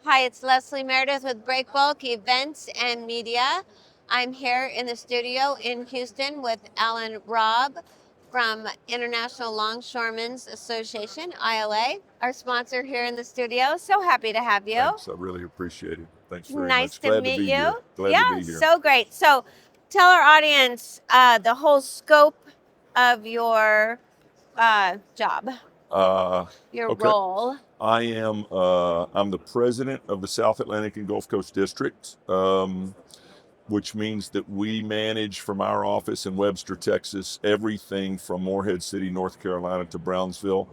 Hi, it's Leslie Meredith with Breakbulk Events and Media. I'm here in the studio in Houston with Robb from International Longshoremen's Association, ILA, our sponsor here in the studio. So happy to have you. Thanks. I really appreciate it. Thanks very Nice much. to Glad to meet be you. here. Glad Yeah, to be here. so great. So tell our audience the whole scope of your job, Uh, your okay. role. I'm the president of the South Atlantic and Gulf Coast District, which means that we manage from our office in Webster, Texas, everything from Morehead City, North Carolina to Brownsville.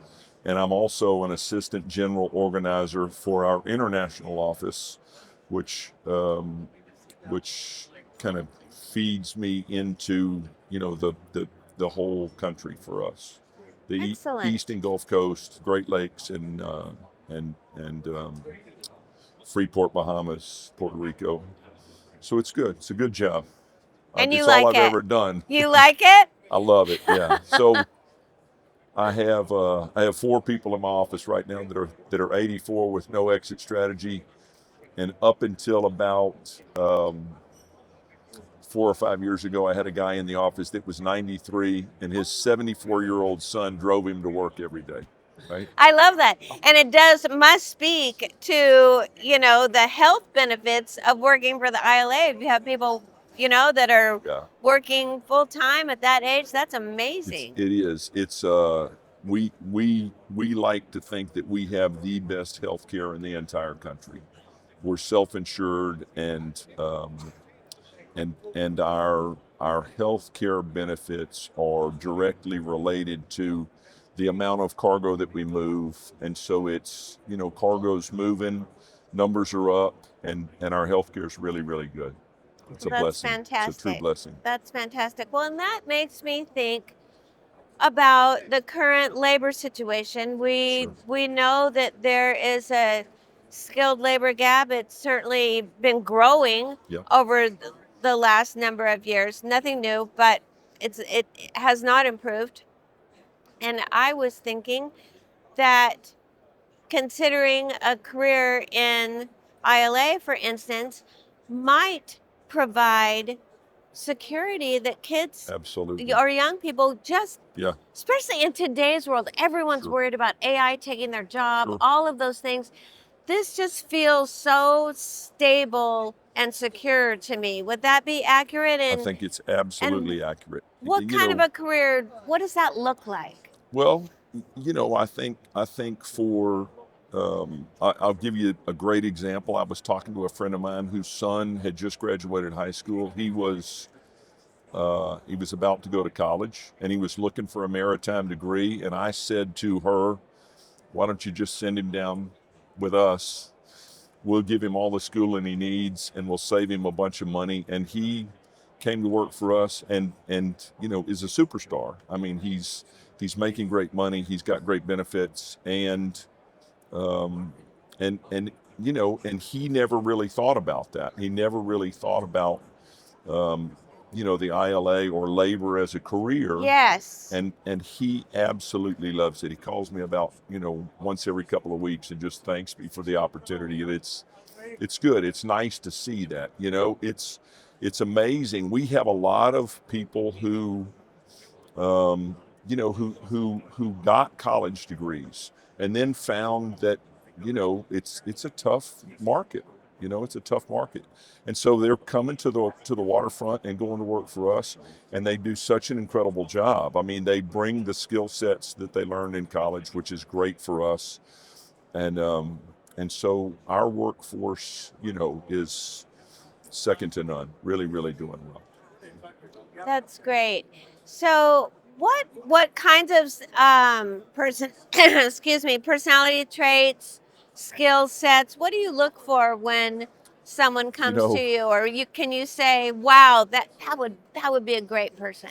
And I'm also an assistant general organizer for our international office, which which kind of feeds me into the whole country for us, the Excellent. East and Gulf Coast, Great Lakes, and Freeport, Bahamas, Puerto Rico. So it's good. It's a good job. And you It's all like I've it? ever done. You like it? I love it. Yeah. So I have 4 people in my office right now that are 84 with no exit strategy, and up until about 4 or 5 years ago, I had a guy in the office that was 93, and his 74-year-old son drove him to work every day. Right? I love that. And it must speak to, the health benefits of working for the ILA. If you have people, that are Yeah. working full time at that age, that's It's amazing. it is. It's we like to think that we have the best health care in the entire country. We're self-insured, and our health care benefits are directly related to the amount of cargo that we move. And so it's, cargo's moving, numbers are up, and our health care is really, really good. It's a That's blessing. It's a true fantastic. blessing. That's fantastic. Well, and that makes me think about the current labor situation. We Sure. we know that there is a skilled labor gap. It's certainly been growing Yeah. over the last number of years. Nothing new, but it has not improved. And I was thinking that considering a career in ILA, for instance, might provide security that kids Absolutely. or young people just, Yeah. especially in today's world, everyone's Sure. worried about AI taking their job, Sure. all of those things. This just feels so stable and secure to me. Would that be accurate? I And think it's absolutely accurate. what kind of a career, what does that look like? Well, I think for I'll give you a great example. I was talking to a friend of mine whose son had just graduated high school. He was about to go to college, and he was looking for a maritime degree. And I said to her, "Why don't you just send him down with us? We'll give him all the schooling he needs, and we'll save him a bunch of money." And he came to work for us, and is a superstar. I mean, he's making great money. He's got great benefits, um, and he never really thought about that. He never really thought about the ILA or labor as a career. Yes. And he absolutely loves it. He calls me about once every couple of weeks and just thanks me for the opportunity. And it's good. It's nice to see that. It's amazing. We have a lot of people who who got college degrees and then found that it's a tough market. It's a tough market, and so they're coming to the waterfront and going to work for us, and they do such an incredible job. I mean, they bring the skill sets that they learned in college, which is great for us, and so our workforce, is second to none. Really, really doing well. That's great. So what kinds of excuse me, personality traits, skill sets, what do you look for when someone You comes to know, you, or can you say, wow, that would be a great person?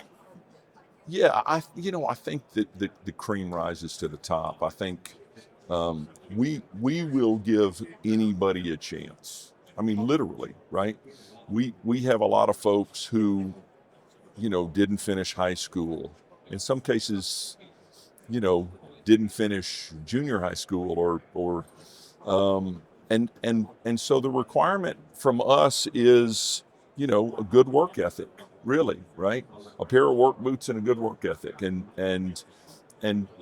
Yeah, I think that the cream rises to the top. I think we will give anybody a chance. I mean, literally, right? We have a lot of folks who didn't finish high school. In some cases, you know didn't finish junior high school, or And so the requirement from us is, a good work ethic, really, right? A pair of work boots and a good work ethic, and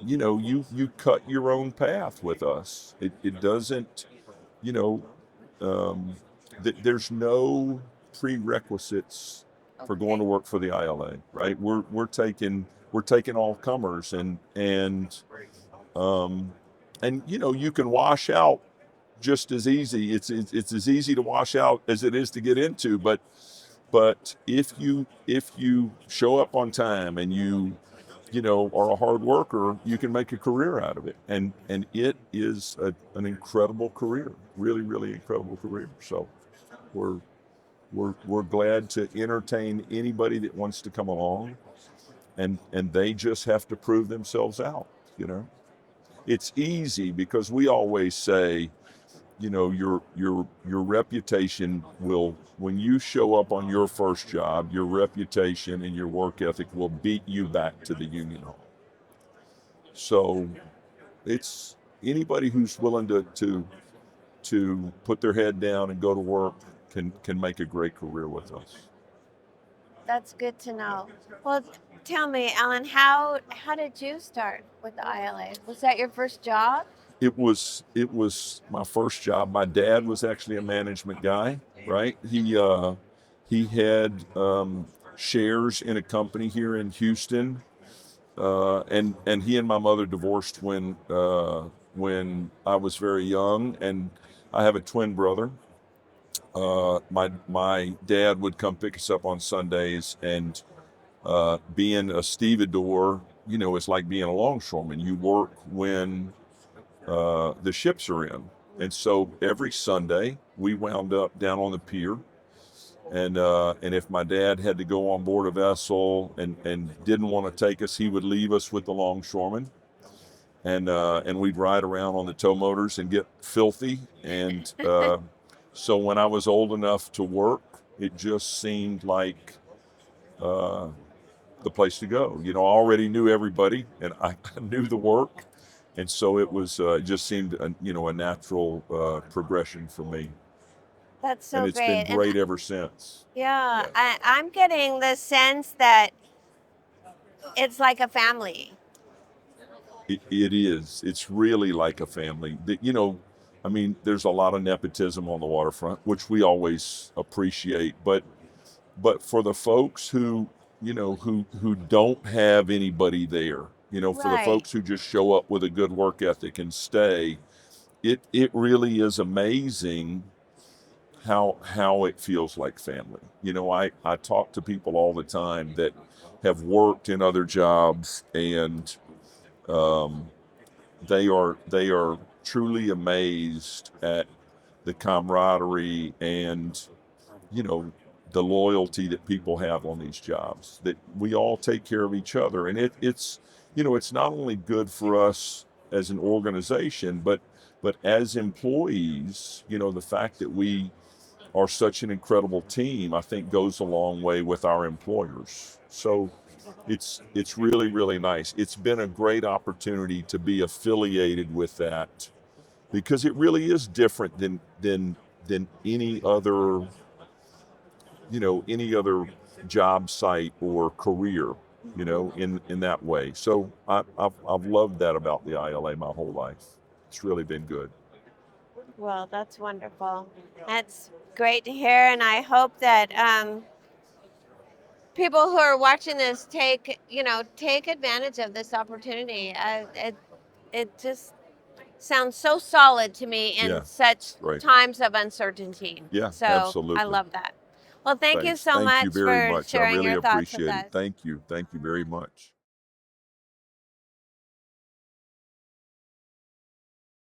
you cut your own path with us. It doesn't, you know, um, there's no prerequisites for going to Okay. work for the ILA, right? We're taking all comers, um, and you can wash out just as easy. It's as easy to wash out as it is to get into, but if you show up on time and you are a hard worker, you can make a career out of it, and it is an incredible career, really, really incredible career. So we're we're glad to entertain anybody that wants to come along, and they just have to prove themselves out. You know, it's easy because we always say, your reputation will, when you show up on your first job, your reputation and your work ethic will beat you back to the union hall. So it's anybody who's willing to put their head down and go to work can make a great career with us. That's good to know. Well, tell me, Alan, how did you start with the ILA? Was that your first job? It was my first job. My dad was actually a management guy, right? He had shares in a company here in Houston, and he and my mother divorced when I was very young, and I have a twin brother. My dad would come pick us up on Sundays, and being a stevedore, it's like being a longshoreman. You work when the ships are in, and so every Sunday we wound up down on the pier, and if my dad had to go on board a vessel and didn't want to take us, he would leave us with the longshoremen, and we'd ride around on the tow motors and get filthy. And so when I was old enough to work, it just seemed like uh, the place to go. I already knew everybody, and I knew the work, and so it just seemed a natural progression for me, That's and so it's been great. And great ever since. yeah, Yeah. I'm getting the sense that it's like a family. It is. It's really like a family. I mean, there's a lot of nepotism on the waterfront, which we always appreciate. But for the folks who don't have anybody there, for the Right. folks who just show up with a good work ethic and stay, it really is amazing how it feels like family. I talk to people all the time that have worked in other jobs, and um, they are truly amazed at the camaraderie and you know the loyalty that people have on these jobs, that we all take care of each other, and it's not only good for us as an organization, but as employees. The fact that we are such an incredible team, I think, goes a long way with our employers. So it's really, really nice. It's been a great opportunity to be affiliated with that, because it really is different than any other job site or career, in that way. So I've loved that about the ILA my whole life. It's really been good. Well, that's wonderful. That's great to hear, and I hope that people who are watching this take advantage of this opportunity. It just sounds so solid to me in Yeah, such right. times of uncertainty. Yeah, So I absolutely. love that. Well, thank you Thanks. so Thank you much very for much. I sharing really your thoughts with appreciate it. us. Thank you. Thank you very much.